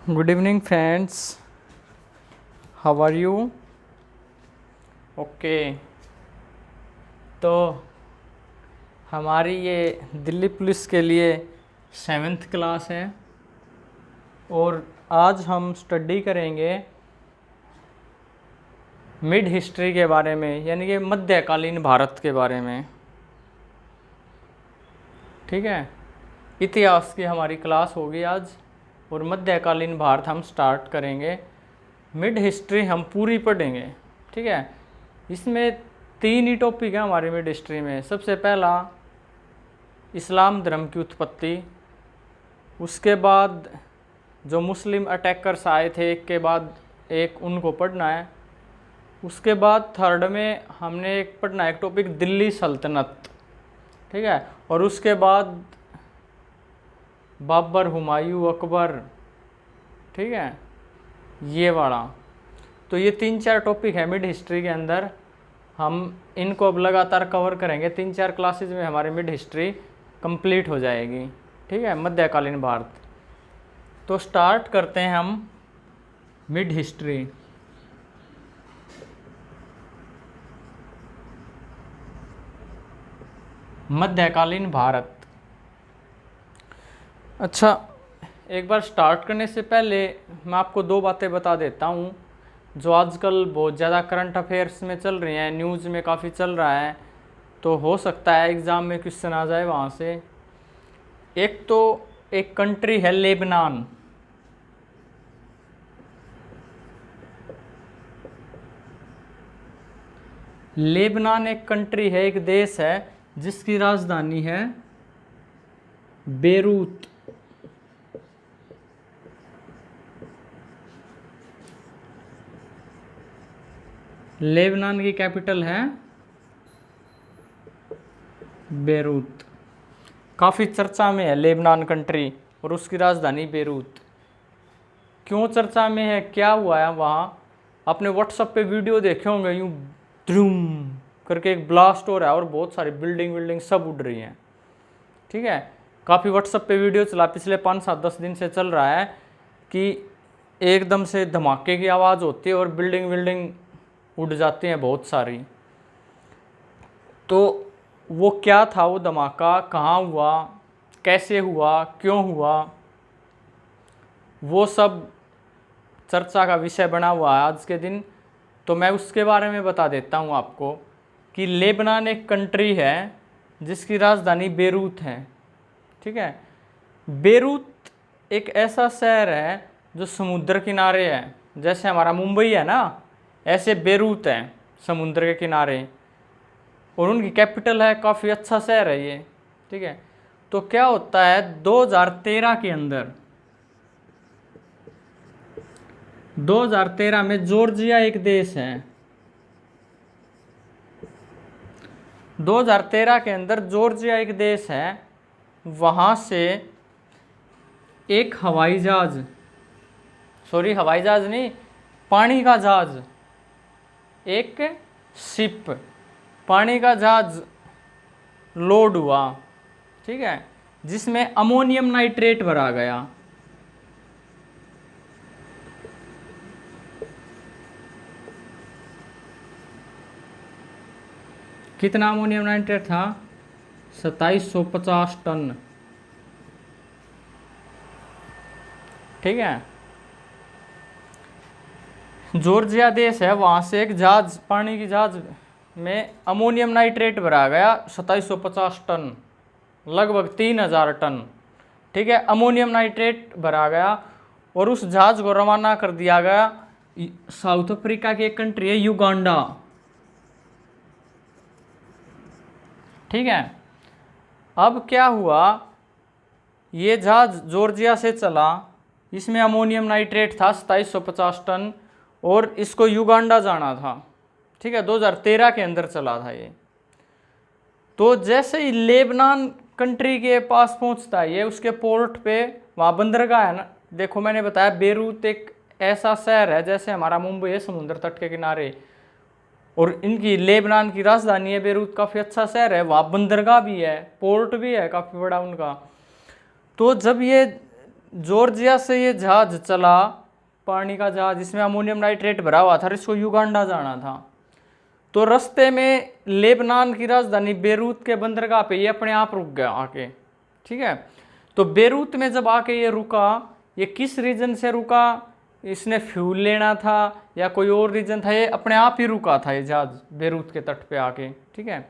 Good evening friends, how are you? Okay, तो हमारी ये दिल्ली पुलिस के लिए 7th क्लास है और आज हम स्टडी करेंगे मिड हिस्ट्री के बारे में, यानी कि मध्यकालीन भारत के बारे में। ठीक है, इतिहास की हमारी क्लास होगी आज और मध्यकालीन भारत हम स्टार्ट करेंगे। मिड हिस्ट्री हम पूरी पढ़ेंगे। ठीक है, इसमें 3 ही टॉपिक हैं हमारी मिड हिस्ट्री में। सबसे पहला इस्लाम धर्म की उत्पत्ति, उसके बाद जो मुस्लिम अटैकर्स आए थे एक के बाद एक, उनको पढ़ना है। उसके बाद थर्ड में हमने एक पढ़ना है एक टॉपिक दिल्ली सल्तनत। ठीक है, और उसके बाद बाबर, हुमायूं, अकबर। ठीक है, ये वाला। तो ये 3-4 टॉपिक है मिड हिस्ट्री के अंदर। हम इनको अब लगातार कवर करेंगे। 3-4 क्लासेज में हमारी मिड हिस्ट्री कंप्लीट हो जाएगी। ठीक है, मध्यकालीन भारत। तो स्टार्ट करते हैं हम मिड हिस्ट्री। मध्यकालीन भारत। अच्छा, एक बार स्टार्ट करने से पहले मैं आपको 2 बातें बता देता हूँ जो आजकल बहुत ज़्यादा करंट अफेयर्स में चल रही हैं, न्यूज़ में काफ़ी चल रहा है। तो हो सकता है एग्ज़ाम में क्वेश्चन आ जाए वहाँ से। एक तो एक कंट्री है लेबनान। लेबनान एक कंट्री है, एक देश है जिसकी राजधानी है बेरूत। लेबनान की कैपिटल है बेरूत। काफ़ी चर्चा में है लेबनान कंट्री और उसकी राजधानी बेरूत। क्यों चर्चा में है, क्या हुआ है वहाँ? आपने व्हाट्सएप पे वीडियो देखे होंगे, यूँ ध्रूम करके एक ब्लास्ट हो रहा है और बहुत सारी बिल्डिंग सब उड़ रही हैं। ठीक है, काफ़ी व्हाट्सएप पे वीडियो चला, पिछले 5-7-10 दिन से चल रहा है कि एकदम से धमाके की आवाज़ होती है और बिल्डिंग उड़ जाती हैं बहुत सारी। तो वो क्या था, वो धमाका कहाँ हुआ, कैसे हुआ, क्यों हुआ, वो सब चर्चा का विषय बना हुआ है आज के दिन। तो मैं उसके बारे में बता देता हूँ आपको कि लेबनान एक कंट्री है जिसकी राजधानी बेरूत है। ठीक है, बेरूत एक ऐसा शहर है जो समुद्र किनारे है। जैसे हमारा मुंबई है ना, ऐसे बेरूत है समुद्र के किनारे, और उनकी कैपिटल है। काफ़ी अच्छा शहर है ये। ठीक है, तो क्या होता है 2013 के अंदर, 2013 में जॉर्जिया एक देश है। 2013 के अंदर जॉर्जिया एक देश है, वहाँ से एक हवाई जहाज, हवाई जहाज नहीं, पानी का जहाज, एक शिप, पानी का जहाज लोड हुआ। ठीक है, जिसमें अमोनियम नाइट्रेट भरा गया। कितना अमोनियम नाइट्रेट था? 2750 टन। ठीक है, जॉर्जिया देश है, वहाँ से एक जहाज, पानी की जहाज में अमोनियम नाइट्रेट भरा गया 2750 टन, लगभग 3000 टन। ठीक है, अमोनियम नाइट्रेट भरा गया और उस जहाज को रवाना कर दिया गया साउथ अफ्रीका की एक कंट्री है युगांडा। ठीक है, अब क्या हुआ, ये जहाज जॉर्जिया से चला, इसमें अमोनियम नाइट्रेट था 2750 टन और इसको युगांडा जाना था। ठीक है, 2013 के अंदर चला था ये। तो जैसे ही लेबनान कंट्री के पास पहुंचता है ये, उसके पोर्ट पे, वहाँ बंदरगाह है ना। देखो, मैंने बताया बेरूत एक ऐसा शहर है जैसे हमारा मुंबई है समुद्र तट के किनारे, और इनकी लेबनान की राजधानी है बेरूत। काफ़ी अच्छा शहर है, वहाँ बंदरगाह भी है, पोर्ट भी है काफ़ी बड़ा उनका। तो जब ये जॉर्जिया से ये जहाज चला, पानी का जहाज, जिसमें अमोनियम नाइट्रेट भरा हुआ था, इसको युगांडा जाना था। तो रास्ते में लेबनान की राजधानी बेरूत के बंदरगाह पे ये अपने आप रुक गया आके। ठीक है, तो बेरूत में जब आके ये रुका, ये किस रीजन से रुका, इसने फ्यूल लेना था या कोई और रीजन था, ये अपने आप ही रुका था ये जहाज बेरूत के तट पे आके। ठीक है,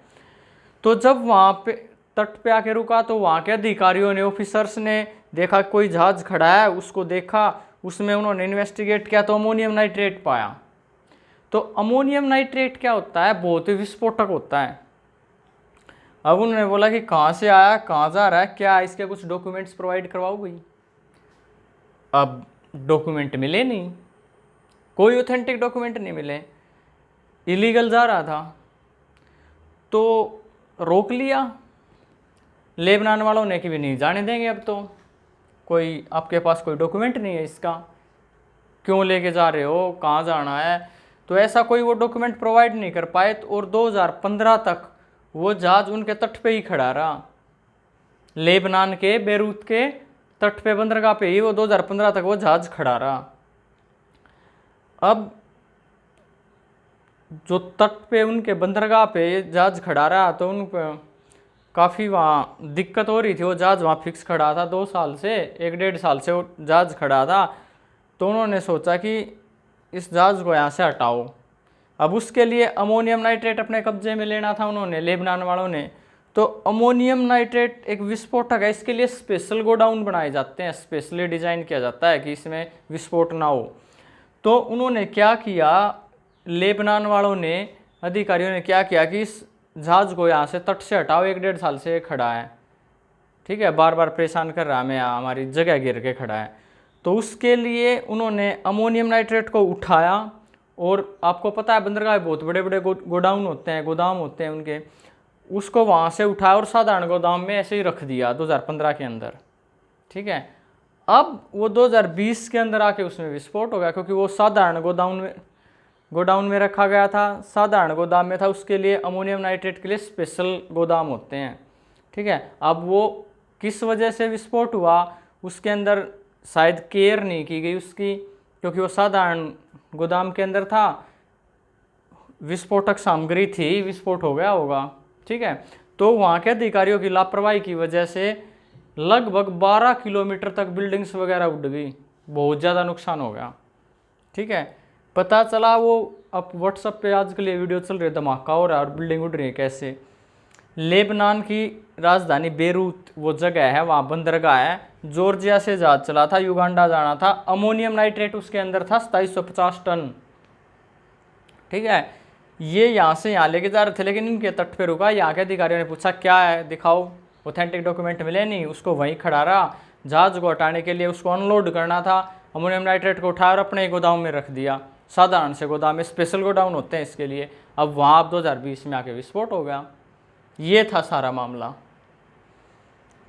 तो जब वहाँ पे तट पे आके रुका तो वहाँ के अधिकारियों ने, ऑफिसर्स ने देखा कोई जहाज खड़ा है, उसको देखा, उसमें उन्होंने इन्वेस्टिगेट किया तो अमोनियम नाइट्रेट पाया। तो अमोनियम नाइट्रेट क्या होता है, बहुत ही विस्फोटक होता है। अब उन्होंने बोला कि कहाँ से आया, कहाँ जा रहा है, क्या इसके कुछ डॉक्यूमेंट्स प्रोवाइड करवाओगे। अब डॉक्यूमेंट मिले नहीं, कोई ऑथेंटिक डॉक्यूमेंट नहीं मिले, इलीगल जा रहा था। तो रोक लिया लेबनान वालों ने कि भी नहीं जाने देंगे, अब तो कोई आपके पास कोई डॉक्यूमेंट नहीं है इसका, क्यों लेके जा रहे हो, कहाँ जाना है। तो ऐसा कोई वो डॉक्यूमेंट प्रोवाइड नहीं कर पाए। और 2015 तक वो जहाज उनके तट पे ही खड़ा रहा, लेबनान के बेरूत के तट पे बंदरगाह पे ही वो 2015 तक वो जहाज खड़ा रहा। अब जो तट पे उनके बंदरगाह पे जहाज खड़ा रहा तो उन काफ़ी वहाँ दिक्कत हो रही थी। वो जहाज वहाँ फिक्स खड़ा था 2 साल से, 1-1.5 साल से वो जहाज खड़ा था। तो उन्होंने सोचा कि इस जहाज को यहाँ से हटाओ। अब उसके लिए अमोनियम नाइट्रेट अपने कब्जे में लेना था उन्होंने, लेबनान वालों ने। तो अमोनियम नाइट्रेट एक विस्फोटक है, इसके लिए स्पेशल गोडाउन बनाए जाते हैं, स्पेशली डिज़ाइन किया जाता है कि इसमें विस्फोट ना हो। तो उन्होंने क्या किया, लेबनान वालों ने, अधिकारियों ने क्या किया कि इस जहाज को यहाँ से तट से हटाओ, 1-1.5 साल से खड़ा है। ठीक है, बार बार परेशान कर रहा है हमें, हमारी जगह गिर के खड़ा है। तो उसके लिए उन्होंने अमोनियम नाइट्रेट को उठाया। और आपको पता है बंदरगाह बहुत बड़े बड़े गोडाउन होते हैं, गोदाम होते हैं उनके, उसको वहाँ से उठाया और साधारण गोदाम में ऐसे ही रख दिया 2015 के अंदर। ठीक है, अब वो 2020 के अंदर आके उसमें विस्फोट हो गया, क्योंकि वो साधारण गोडाउन में रखा गया था, साधारण गोदाम में था। उसके लिए अमोनियम नाइट्रेट के लिए स्पेशल गोदाम होते हैं। ठीक है, अब वो किस वजह से विस्फोट हुआ, उसके अंदर शायद केयर नहीं की गई उसकी, क्योंकि वो साधारण गोदाम के अंदर था, विस्फोटक सामग्री थी, विस्फोट हो गया होगा। ठीक है, तो वहाँ के अधिकारियों की लापरवाही की वजह से लगभग 12 किलोमीटर तक बिल्डिंग्स वगैरह उड़ गई, बहुत ज़्यादा नुकसान हो गया। ठीक है, पता चला वो, अब व्हाट्सएप पे आजकल ये वीडियो चल रही है, धमाका हो रहा है और बिल्डिंग उड़ रही है कैसे। लेबनान की राजधानी बेरूत वो जगह है, वहाँ बंदरगाह है, जॉर्जिया से जहाज चला था, युगांडा जाना था। अमोनियम नाइट्रेट उसके अंदर था 2750 टन। ठीक है, ये यहाँ से यहाँ लेके जा रहे थे, लेकिन इनके तट पे रुका। यहाँ के अधिकारियों ने पूछा क्या है, दिखाओ, ऑथेंटिक डॉक्यूमेंट मिले नहीं, उसको वहीं खड़ा रहा। जहाज को हटाने के लिए उसको अनलोड करना था, अमोनियम नाइट्रेट को उठाया और अपने गोदाम में रख दिया, साधारण से गोदाम में, स्पेशल गोडाउन होते हैं इसके लिए। अब वहाँ अब 2020 में आके विस्फोट हो गया। ये था सारा मामला।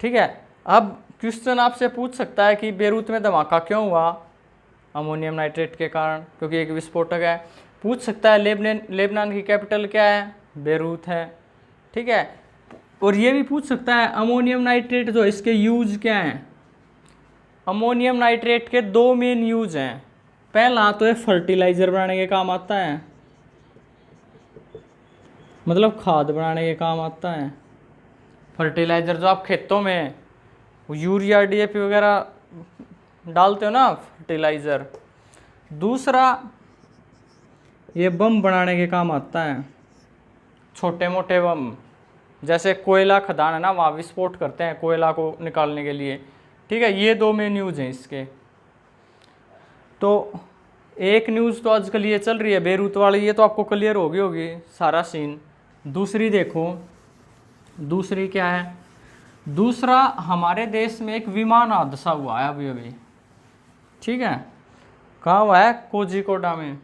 ठीक है, अब क्वेश्चन आपसे पूछ सकता है कि बेरूत में धमाका क्यों हुआ, अमोनियम नाइट्रेट के कारण, क्योंकि एक विस्फोटक है। पूछ सकता है लेबनान की कैपिटल क्या है, बेरूत है। ठीक है, और ये भी पूछ सकता है अमोनियम नाइट्रेट जो इसके यूज क्या हैं। अमोनियम नाइट्रेट के 2 मेन यूज हैं। पहला तो है फर्टिलाइजर बनाने के काम आता है, मतलब खाद बनाने के काम आता है। फर्टिलाइजर जो आप खेतों में यूरिया DAP वगैरह डालते हो ना, फर्टिलाइजर। दूसरा ये बम बनाने के काम आता है, छोटे मोटे बम, जैसे कोयला खदान है ना, वहाँ विस्फोट करते हैं कोयला को निकालने के लिए। ठीक है, ये 2 मेन न्यूज़ हैं इसके। तो एक न्यूज़ तो आजकल ये चल रही है बेरूत वाली, ये तो आपको क्लियर होगी सारा सीन। दूसरी देखो, दूसरी क्या है, दूसरा हमारे देश में एक विमान हादसा हुआ है अभी अभी। ठीक है, कहाँ हुआ है, कोझिकोडा में।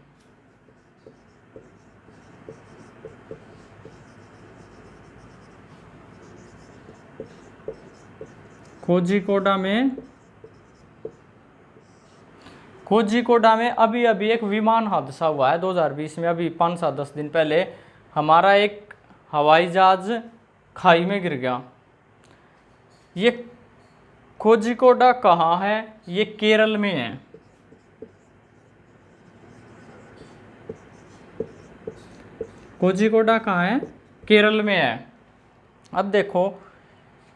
कोझिकोडा में अभी अभी एक विमान हादसा हुआ है 2020 में, अभी 5-7-10 दिन पहले। हमारा एक हवाई जहाज खाई में गिर गया। ये कोझिकोडा कहाँ है? ये केरल में है। कोझिकोडा कहाँ है? केरल में है। अब देखो,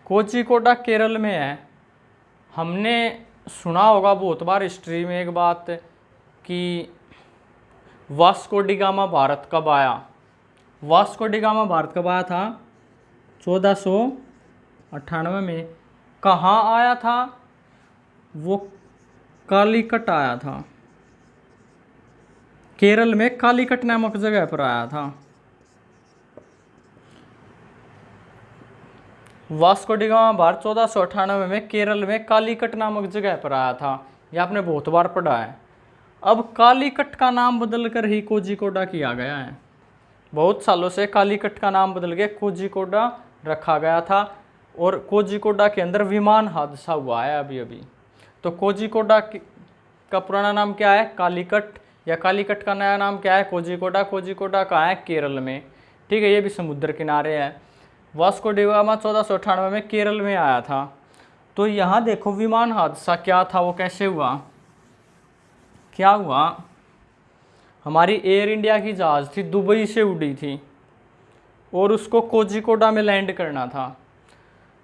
कोझिकोडा केरल में है। हमने सुना होगा बहुत बार हिस्ट्री में एक बात कि वास्को डी गामा भारत कब आया। वास्को डी गामा भारत कब आया था? 1498 में। कहाँ आया था? वो कालीकट आया था। केरल में कालीकट नामक जगह पर आया था। वास्को डी गामा भारत 1498 में केरल में कालीकट नामक जगह पर आया था। यह आपने बहुत बार पढ़ा है। अब कालीकट का नाम बदलकर ही कोझिकोडा किया गया है। बहुत सालों से कालीकट का नाम बदल के कोझिकोडा रखा गया था और कोझिकोडा के अंदर विमान हादसा हुआ है अभी अभी। तो कोझिकोडा का पुराना नाम क्या है? कालीकट। या कालीकट का नया नाम क्या है? कोझिकोडा। कोझिकोडा कहाँ है? केरल में। ठीक है, ये भी समुद्र किनारे है। वास्को डी गामा 1498 में केरल में आया था। तो यहाँ देखो विमान हादसा क्या था, वो कैसे हुआ? क्या हुआ? हमारी एयर इंडिया की जहाज़ थी, दुबई से उड़ी थी और उसको कोझिकोडा में लैंड करना था।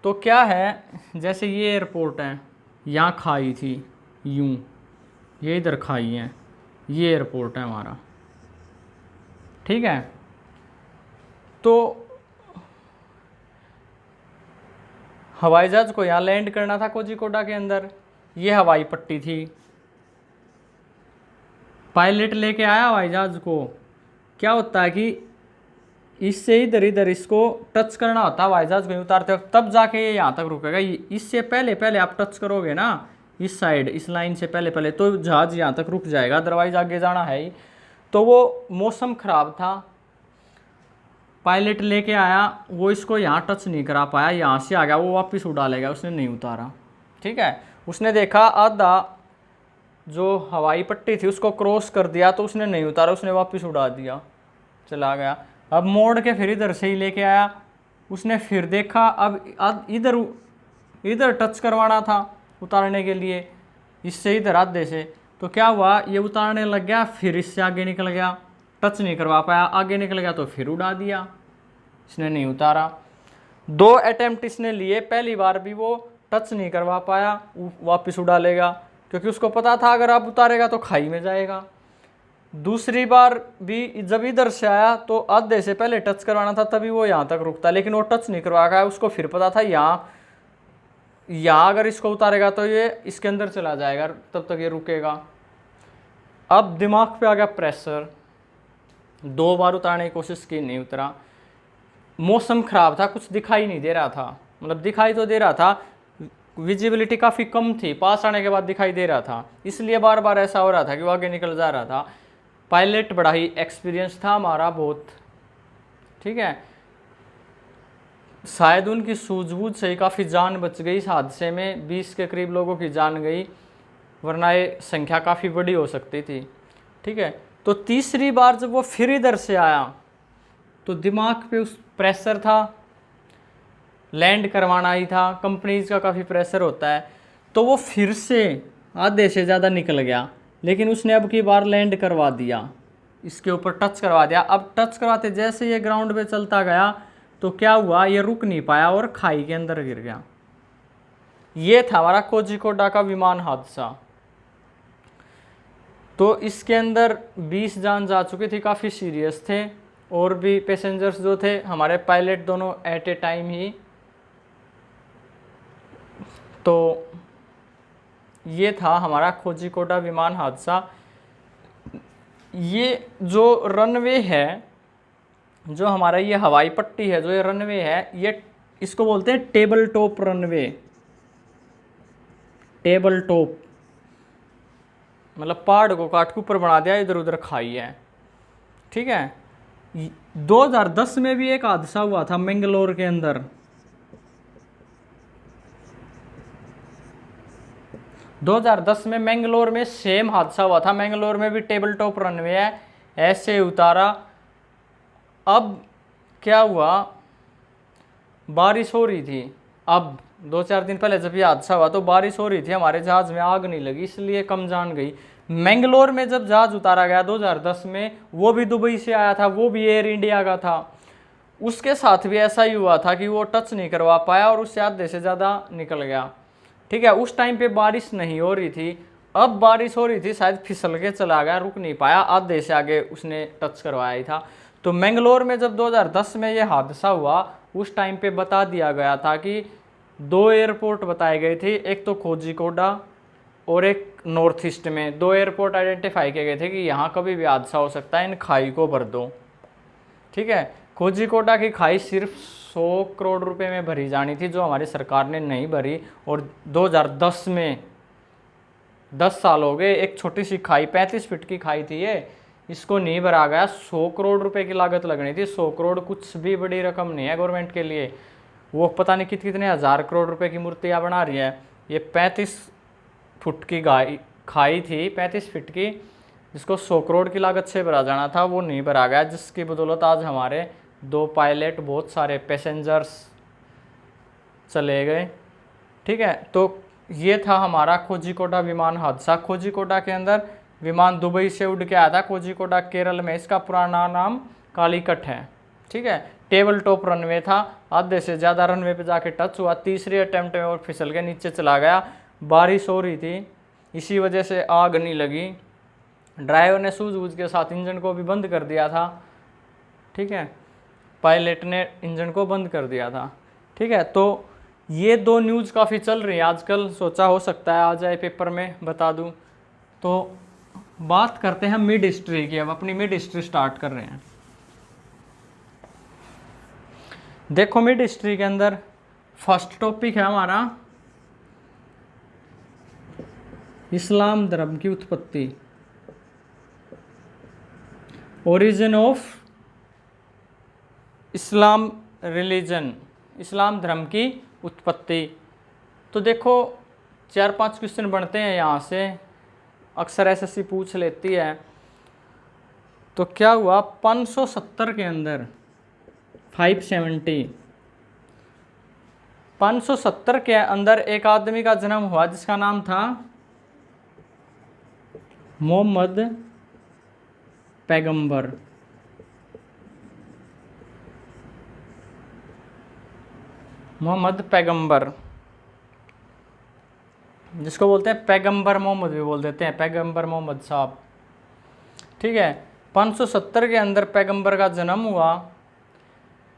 तो क्या है, जैसे ये एयरपोर्ट है, यहाँ खाई थी यूं, ये इधर खाई है, ये एयरपोर्ट है हमारा। ठीक है, तो हवाई जहाज को यहाँ लैंड करना था कोझिकोडा के अंदर। ये हवाई पट्टी थी। पायलट लेके आया हवाई जहाज को। क्या होता है कि इससे इधर इधर इसको टच करना होता है हवाई जहाज को उतारते वक्त, तब जाके ये यहाँ तक रुकेगा। इससे पहले पहले आप टच करोगे ना इस साइड, इस लाइन से पहले पहले, तो जहाज यहाँ तक रुक जाएगा, अदरवाइज आगे जाना है ही। तो वो मौसम खराब था, पायलट लेके आया, वो इसको यहाँ टच नहीं करा पाया, यहाँ से आ गया, वो वापस उड़ा लेगा, उसने नहीं उतारा। ठीक है, उसने देखा आधा जो हवाई पट्टी थी उसको क्रॉस कर दिया, तो उसने नहीं उतारा, उसने वापस उड़ा दिया, चला गया। अब मोड़ के फिर इधर से ही लेके आया, उसने फिर देखा, अब इधर इधर टच करवाना था उतारने के लिए, इससे इधर आधे से। तो क्या हुआ, ये उतारने लग गया, फिर इससे आगे निकल गया, टच नहीं करवा पाया, आगे निकल गया तो फिर उड़ा दिया, इसने नहीं उतारा। 2 अटेम्प्ट इसने लिए, पहली बार भी वो टच नहीं करवा पाया, वापस उड़ा लेगा, क्योंकि उसको पता था अगर आप उतारेगा तो खाई में जाएगा। दूसरी बार भी जब इधर से आया तो आधे से पहले टच करवाना था, तभी वो यहाँ तक रुकता, लेकिन वो टच नहीं करवा पाया। उसको फिर पता था यहाँ अगर इसको उतारेगा तो ये इसके अंदर चला जाएगा, तब तक ये रुकेगा। अब दिमाग पे आ गया प्रेशर, 2 बार उतारने की कोशिश की, नहीं उतरा। मौसम खराब था, कुछ दिखाई नहीं दे रहा था, मतलब दिखाई तो दे रहा था, विजिबिलिटी काफ़ी कम थी, पास आने के बाद दिखाई दे रहा था, इसलिए बार बार ऐसा हो रहा था कि वो आगे निकल जा रहा था। पायलट बड़ा ही एक्सपीरियंस था हमारा बहुत। ठीक है, शायद उनकी सूझबूझ से ही काफ़ी जान बच गई इस हादसे में, 20 के करीब लोगों की जान गई, वरना ये संख्या काफ़ी बड़ी हो सकती थी। ठीक है, तो तीसरी बार जब वो फिर इधर से आया तो दिमाग पे उस प्रेशर था, लैंड करवाना ही था, कंपनीज का काफ़ी प्रेशर होता है, तो वो फिर से आधे से ज़्यादा निकल गया, लेकिन उसने अब की बार लैंड करवा दिया, इसके ऊपर टच करवा दिया। अब टच करवाते जैसे ये ग्राउंड पे चलता गया तो क्या हुआ, ये रुक नहीं पाया और खाई के अंदर गिर गया। ये था हमारा कोझिकोडा का विमान हादसा। तो इसके अंदर 20 जान जा चुकी थी, काफ़ी सीरियस थे, और भी पैसेंजर्स जो थे, हमारे पायलट दोनों एट ए टाइम ही। तो ये था हमारा कोझिकोडा विमान हादसा। ये जो रनवे है, जो हमारा ये हवाई पट्टी है, जो ये रनवे है, ये इसको बोलते हैं table top runway. Table top मतलब पहाड़ को काट के ऊपर बना दिया, इधर उधर खाई है। ठीक है, 2010 में भी एक हादसा हुआ था मैंगलोर के अंदर। 2010 में मैंगलोर में सेम हादसा हुआ था। मैंगलोर में भी टेबल टॉप रनवे है, ऐसे उतारा। अब क्या हुआ, बारिश हो रही थी, अब 2-4 दिन पहले जब ये हादसा हुआ तो बारिश हो रही थी, हमारे जहाज में आग नहीं लगी, इसलिए कम जान गई। मैंगलोर में जब जहाज उतारा गया 2010 में, वो भी दुबई से आया था, वो भी एयर इंडिया का था, उसके साथ भी ऐसा ही हुआ था कि वो टच नहीं करवा पाया और उससे आधे से ज़्यादा निकल गया। ठीक है, उस टाइम पे बारिश नहीं हो रही थी, अब बारिश हो रही थी, शायद फिसल के चला गया, रुक नहीं पाया, आधे से आगे उसने टच करवाया ही था। तो मैंगलोर में जब 2010 में ये हादसा हुआ, उस टाइम पे बता दिया गया था कि 2 एयरपोर्ट बताए गए थे, एक तो कोझिकोडा और एक नॉर्थ ईस्ट में 2 एयरपोर्ट आइडेंटिफाई किए गए थे कि यहाँ कभी भी हादसा हो सकता है, इन खाई को भर दो। ठीक है, कोझिकोडा की खाई सिर्फ 100 करोड़ रुपए में भरी जानी थी, जो हमारी सरकार ने नहीं भरी, और 2010 में 10 साल हो गए, एक छोटी सी खाई 35 फीट की खाई थी ये, इसको नहीं भरा गया। 100 करोड़ रुपए की लागत लगनी थी। 100 करोड़ कुछ भी बड़ी रकम नहीं है गवर्नमेंट के लिए, वो पता नहीं कितने हज़ार करोड़ रुपए की मूर्तियाँ बना रही है। ये 35 फुट की खाई थी, 35 फीट की, जिसको 100 करोड़ की लागत से भरा जाना था, वो नहीं भरा गया, जिसकी बदौलत आज हमारे 2 पायलट, बहुत सारे पैसेंजर्स चले गए। ठीक है, तो ये था हमारा कोझिकोडा विमान हादसा। कोझिकोडा के अंदर विमान दुबई से उड़ के आया था, कोझिकोडा केरल में, इसका पुराना नाम कालीकट है। ठीक है, टेबल टॉप रनवे था, आधे से ज़्यादा रनवे पे जाके टच हुआ, तीसरे अटेम्प्ट में और फिसल के नीचे चला गया। बारिश हो रही थी, इसी वजह से आग नहीं लगी। ड्राइवर ने सूझबूझ के साथ इंजन को भी बंद कर दिया था। ठीक है, पायलट ने इंजन को बंद कर दिया था। ठीक है, तो ये 2 न्यूज़ काफ़ी चल रही है आजकल, सोचा हो सकता है आ जाए पेपर में, बता दूं। तो बात करते हैं मिड हिस्ट्री की, अब अपनी मिड हिस्ट्री स्टार्ट कर रहे हैं। देखो, मिड हिस्ट्री के अंदर फर्स्ट टॉपिक है हमारा इस्लाम धर्म की उत्पत्ति, ओरिजिन ऑफ इस्लाम रिलीजन, इस्लाम धर्म की उत्पत्ति। तो देखो 4-5 क्वेश्चन बनते हैं यहाँ से, अक्सर एसएससी पूछ लेती है। तो क्या हुआ, 570 के अंदर 570 के अंदर एक आदमी का जन्म हुआ जिसका नाम था मोहम्मद पैगंबर। मोहम्मद पैगंबर, जिसको बोलते हैं पैगंबर मोहम्मद भी बोल देते हैं, पैगंबर मोहम्मद साहब। ठीक है, 570 के अंदर पैगंबर का जन्म हुआ।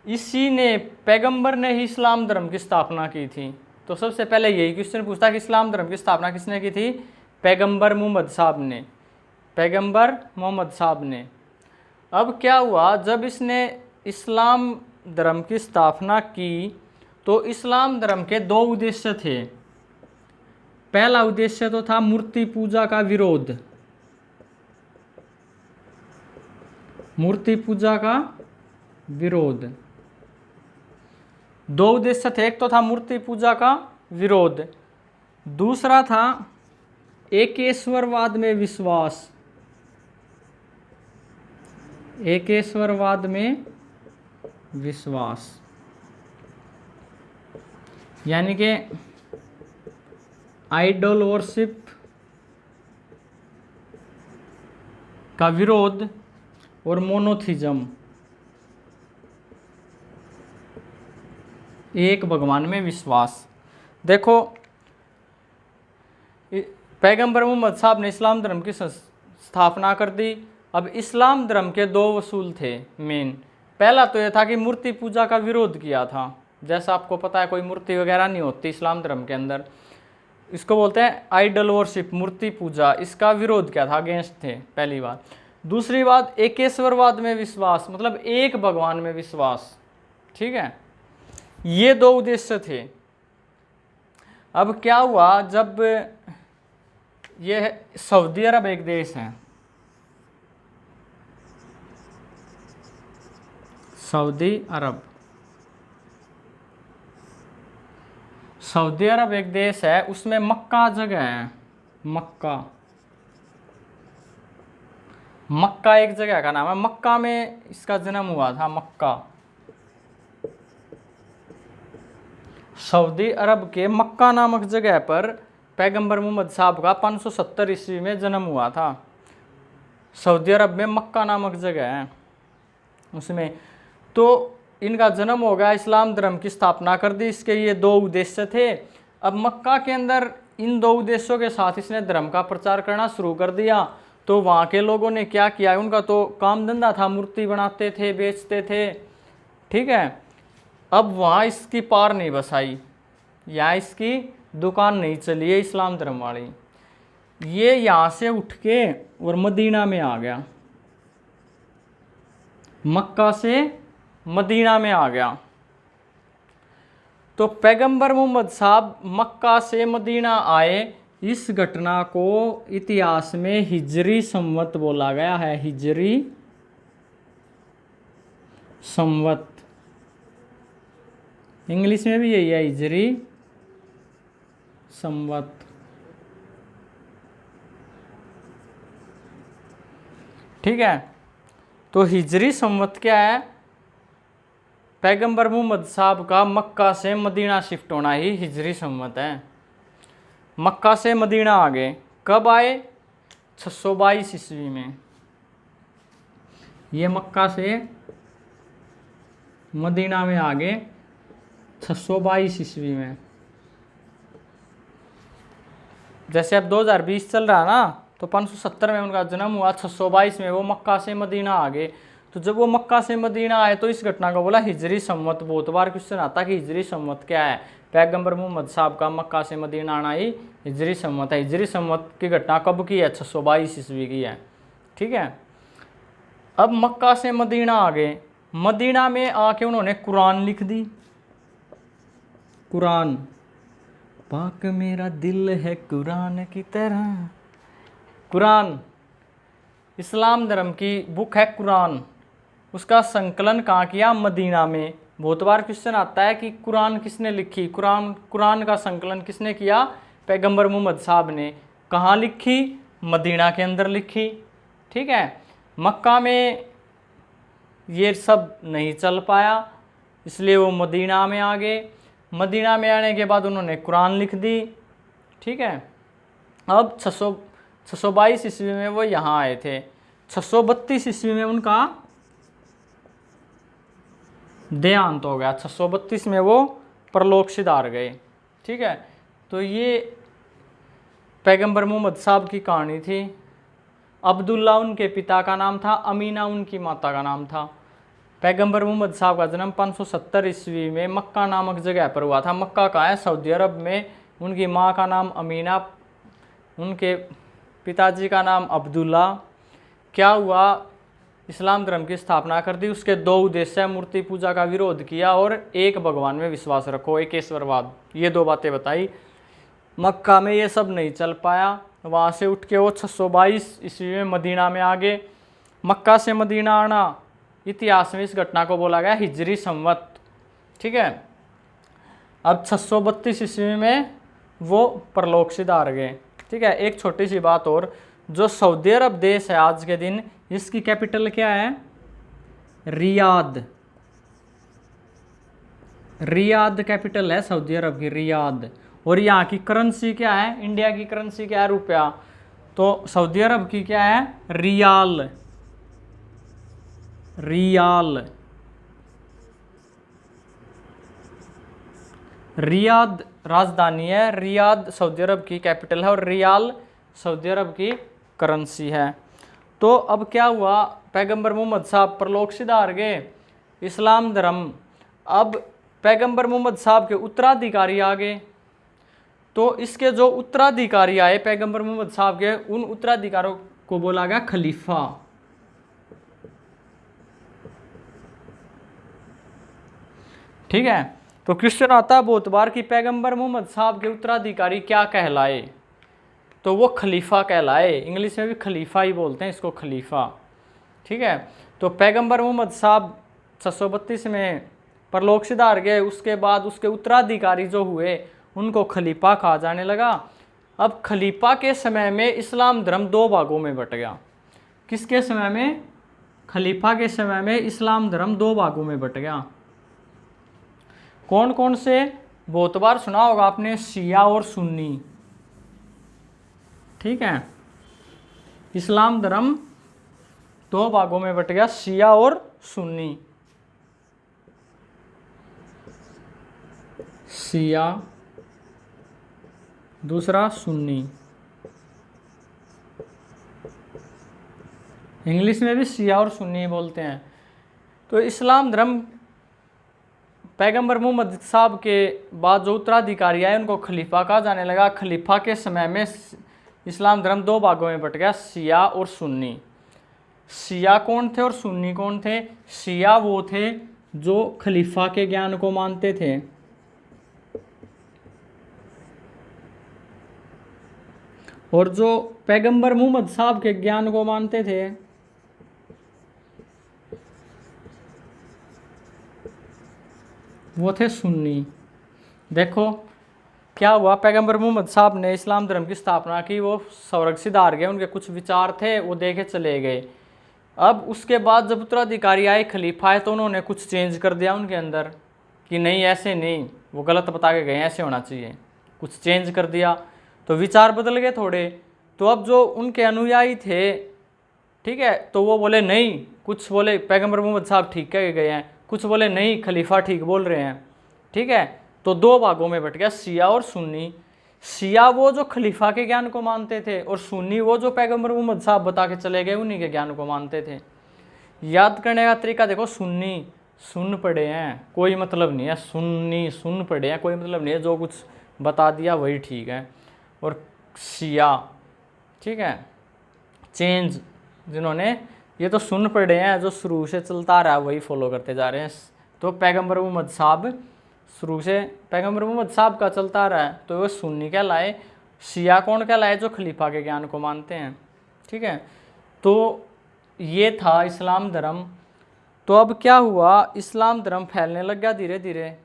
इसी ने, पैगंबर ने ही इस्लाम धर्म की स्थापना की थी। तो सबसे पहले यही क्वेश्चन पूछता कि इस्लाम धर्म की स्थापना किसने की थी? पैगंबर मोहम्मद साहब ने, पैगंबर मोहम्मद साहब ने। अब क्या हुआ, जब इसने इस्लाम धर्म की स्थापना की तो इस्लाम धर्म के 2 उद्देश्य थे। पहला उद्देश्य तो था मूर्ति पूजा का विरोध, मूर्ति पूजा का विरोध। 2 उद्देश्य थे, एक तो था मूर्ति पूजा का विरोध, दूसरा था एकेश्वरवाद में विश्वास, एकेश्वरवाद में विश्वास, यानी कि आइडल वर्शिप का विरोध और मोनोथिज्म, एक भगवान में विश्वास। देखो, पैगंबर मोहम्मद साहब ने इस्लाम धर्म की स्थापना कर दी। अब इस्लाम धर्म के 2 वसूल थे मेन। पहला तो यह था कि मूर्ति पूजा का विरोध किया था, जैसा आपको पता है कोई मूर्ति वगैरह नहीं होती इस्लाम धर्म के अंदर, इसको बोलते हैं आइडल वर्शिप, मूर्ति पूजा, इसका विरोध किया था, अगेंस्ट थे, पहली बात। दूसरी बात, एकेश्वरवाद में विश्वास, मतलब एक भगवान में विश्वास। ठीक है, ये 2 उद्देश्य थे। अब क्या हुआ, जब ये सऊदी अरब एक देश है, सऊदी अरब, सऊदी अरब एक देश है, उसमें मक्का जगह है, मक्का, मक्का एक जगह का नाम है, मक्का में इसका जन्म हुआ था, मक्का। सऊदी अरब के मक्का नामक जगह पर पैगंबर मोहम्मद साहब का 570 ईस्वी में जन्म हुआ था। सऊदी अरब में मक्का नामक जगह है उसमें। तो इनका जन्म हो गया, इस्लाम धर्म की स्थापना कर दी। इसके ये दो उद्देश्य थे। अब मक्का के अंदर इन दो उद्देश्यों के साथ इसने धर्म का प्रचार करना शुरू कर दिया। तो वहाँ के लोगों ने क्या किया, उनका तो काम धंधा था, मूर्ति बनाते थे, बेचते थे, ठीक है। अब वहाँ इसकी पार नहीं बसाई, यहाँ इसकी दुकान नहीं चली है इस्लाम धर्म वाली। ये यहाँ से उठ के और मदीना में आ गया, मक्का से मदीना में आ गया। तो पैगंबर मोहम्मद साहब मक्का से मदीना आए, इस घटना को इतिहास में हिजरी संवत बोला गया है। हिजरी संवत, इंग्लिश में भी यही है, हिजरी संवत। ठीक है, तो हिजरी संवत क्या है? पैगंबर मोहम्मद साहब का मक्का से मदीना शिफ्ट होना ही हिजरी संवत है। मक्का से मदीना आ गए, कब आए? 622 ईस्वी में। ये मक्का से मदीना में आ गए 622 ईस्वी में। जैसे अब 2020 चल रहा है ना, तो 570 में उनका जन्म हुआ, 622 में वो मक्का से मदीना आ गए। तो जब वो मक्का से मदीना आए तो इस घटना को बोला हिजरी संवत। बहुत बार क्वेश्चन आता कि हिजरी संवत क्या है? पैगंबर मोहम्मद साहब का मक्का से मदीना आना ही हिजरी संवत है। हिजरी संवत की घटना कब की है? 622 ईस्वी की है। ठीक है, अब मक्का से मदीना आ गए, मदीना में आके उन्होंने कुरान लिख दी। कुरान, पाक मेरा दिल है कुरान की तरह। कुरान इस्लाम धर्म की बुक है कुरान, उसका संकलन कहाँ किया? मदीना में। बहुत बार क्वेश्चन आता है कि कुरान किसने लिखी? कुरान का संकलन किसने किया? पैगंबर मोहम्मद साहब ने। कहाँ लिखी? मदीना के अंदर लिखी। ठीक है, मक्का में ये सब नहीं चल पाया, इसलिए वो मदीना में आ गए। मदीना में आने के बाद उन्होंने कुरान लिख दी। ठीक है, अब 622 ईस्वी में वो यहाँ आए थे। 632 ईस्वी में उनका देहांत हो गया। 632 में वो परलोक सिधार गए। ठीक है, तो ये पैगंबर मोहम्मद साहब की कहानी थी। अब्दुल्ला उनके पिता का नाम था, अमीना उनकी माता का नाम था। पैगंबर मोहम्मद साहब का जन्म 570 ईस्वी में मक्का नामक जगह पर हुआ था। मक्का का है, सऊदी अरब में। उनकी माँ का नाम अमीना, उनके पिताजी का नाम अब्दुल्ला। क्या हुआ? इस्लाम धर्म की स्थापना कर दी। उसके दो उद्देश्य, मूर्ति पूजा का विरोध किया और एक भगवान में विश्वास रखो, एक ईश्वरवाद, ये दो बातें बताई। मक्का में ये सब नहीं चल पाया, वहाँ से उठ के वो 622 ईस्वी में मदीना में आ गए। मक्का से मदीना आना, इतिहास में इस घटना को बोला गया हिजरी संवत। ठीक है, अब 632 ईस्वी में वो परलोक सिधार गए। ठीक है, एक छोटी सी बात और, जो सऊदी अरब देश है आज के दिन, इसकी कैपिटल क्या है? रियाद। रियाद कैपिटल है सऊदी अरब की, रियाद। और यहाँ की करेंसी क्या है? इंडिया की करेंसी क्या है? रुपया। तो सऊदी अरब की क्या है? रियाल। रियाल। रियाद राजधानी है, रियाद सऊदी अरब की कैपिटल है और रियाल सऊदी अरब की करेंसी है। तो अब क्या हुआ? पैगंबर मोहम्मद साहब परलोक सिधार गए, इस्लाम धर्म। अब पैगंबर मोहम्मद साहब के उत्तराधिकारी आ गए। तो इसके जो उत्तराधिकारी आए पैगंबर मोहम्मद साहब के, उन उत्तराधिकारियों को बोला गया खलीफा। ठीक है, तो क्वेश्चन आता है बहुत बार कि पैगंबर मोहम्मद साहब के उत्तराधिकारी क्या कहलाए? तो वो खलीफा कहलाए। इंग्लिश में भी खलीफा ही बोलते हैं इसको, खलीफा। ठीक है, तो पैगंबर मोहम्मद साहब 632 में परलोक सिधार गए। उसके बाद उसके उत्तराधिकारी जो हुए उनको खलीफा कहा जाने लगा। अब खलीफा के समय में इस्लाम धर्म दो भागों में बट गया। किसके समय में? खलीफा के समय में इस्लाम धर्म दो भागों में बट गया। कौन कौन से? बहुत बार सुना होगा आपने शिया और सुन्नी, ठीक है। इस्लाम धर्म दो भागों में बट गया, शिया और सुन्नी। शिया, दूसरा सुन्नी। इंग्लिश में भी शिया और सुन्नी बोलते हैं। तो इस्लाम धर्म पैगंबर मोहम्मद साहब के बाद जो उत्तराधिकारी आए उनको खलीफा कहा जाने लगा। खलीफा के समय में इस्लाम धर्म दो भागों में बट गया, शिया और सुन्नी। शिया कौन थे और सुन्नी कौन थे? शिया वो थे जो खलीफा के ज्ञान को मानते थे, और जो पैगंबर मोहम्मद साहब के ज्ञान को मानते थे वो थे सुन्नी। देखो क्या हुआ, पैगंबर मोहम्मद साहब ने इस्लाम धर्म की स्थापना की, वो स्वर्ग से हार गए, उनके कुछ विचार थे वो देके चले गए। अब उसके बाद जब उत्तराधिकारी आए, खलीफा आए, तो उन्होंने कुछ चेंज कर दिया उनके अंदर कि नहीं ऐसे नहीं, वो गलत बता के गए, ऐसे होना चाहिए, कुछ चेंज कर दिया, तो विचार बदल गए थोड़े। तो अब जो उनके अनुयायी थे, ठीक है, तो वो बोले नहीं, कुछ बोले पैगंबर मोहम्मद साहब ठीक कह गए हैं, कुछ बोले नहीं खलीफा ठीक बोल रहे हैं, ठीक है। तो दो भागों में बट गया, शिया और सुन्नी। शिया वो जो खलीफा के ज्ञान को मानते थे, और सुन्नी वो जो पैगंबर मोहम्मद साहब बता के चले गए उन्हीं के ज्ञान को मानते थे। याद करने का तरीका देखो, सुन्नी सुन पड़े हैं, कोई मतलब नहीं है, सुन्नी सुन पड़े हैं, कोई मतलब नहीं है, जो कुछ बता दिया वही ठीक है। और शिया, ठीक है, चेंज जिन्होंने, ये तो सुन पड़े हैं, जो शुरू से चलता रहा वही फॉलो करते जा रहे हैं। तो पैगंबर मोहम्मद साहब शुरू से पैगंबर मोहम्मद साहब का चलता रहा है, तो वो सुन्नी कहलाए। शिया कौन कहलाए? जो खलीफा के ज्ञान को मानते हैं, ठीक है। तो ये था इस्लाम धर्म। तो अब क्या हुआ, इस्लाम धर्म फैलने लग गया धीरे धीरे,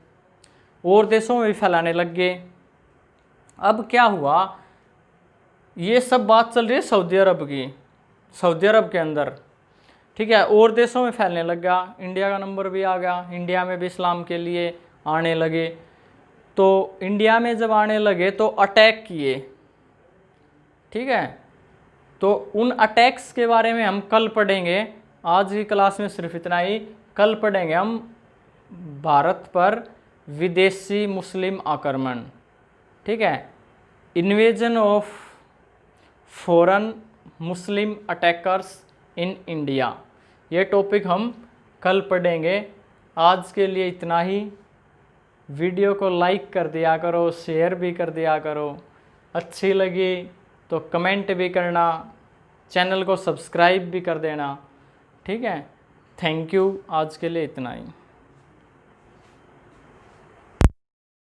और देशों में भी फैलाने लग गए। अब क्या हुआ, ये सब बात चल रही है सऊदी अरब की, सऊदी अरब के अंदर, ठीक है, और देशों में फैलने लग गया। इंडिया का नंबर भी आ गया, इंडिया में भी इस्लाम के लिए आने लगे। तो इंडिया में जब आने लगे तो अटैक किए, ठीक है। तो उन अटैक्स के बारे में हम कल पढ़ेंगे, आज की क्लास में सिर्फ इतना ही। कल पढ़ेंगे हम भारत पर विदेशी मुस्लिम आक्रमण, ठीक है, invasion of foreign Muslim attackers in India, ये टॉपिक हम कल पढ़ेंगे। आज के लिए इतना ही। वीडियो को लाइक कर दिया करो, शेयर भी कर दिया करो, अच्छी लगी तो कमेंट भी करना, चैनल को सब्सक्राइब भी कर देना, ठीक है। थैंक यू, आज के लिए इतना ही।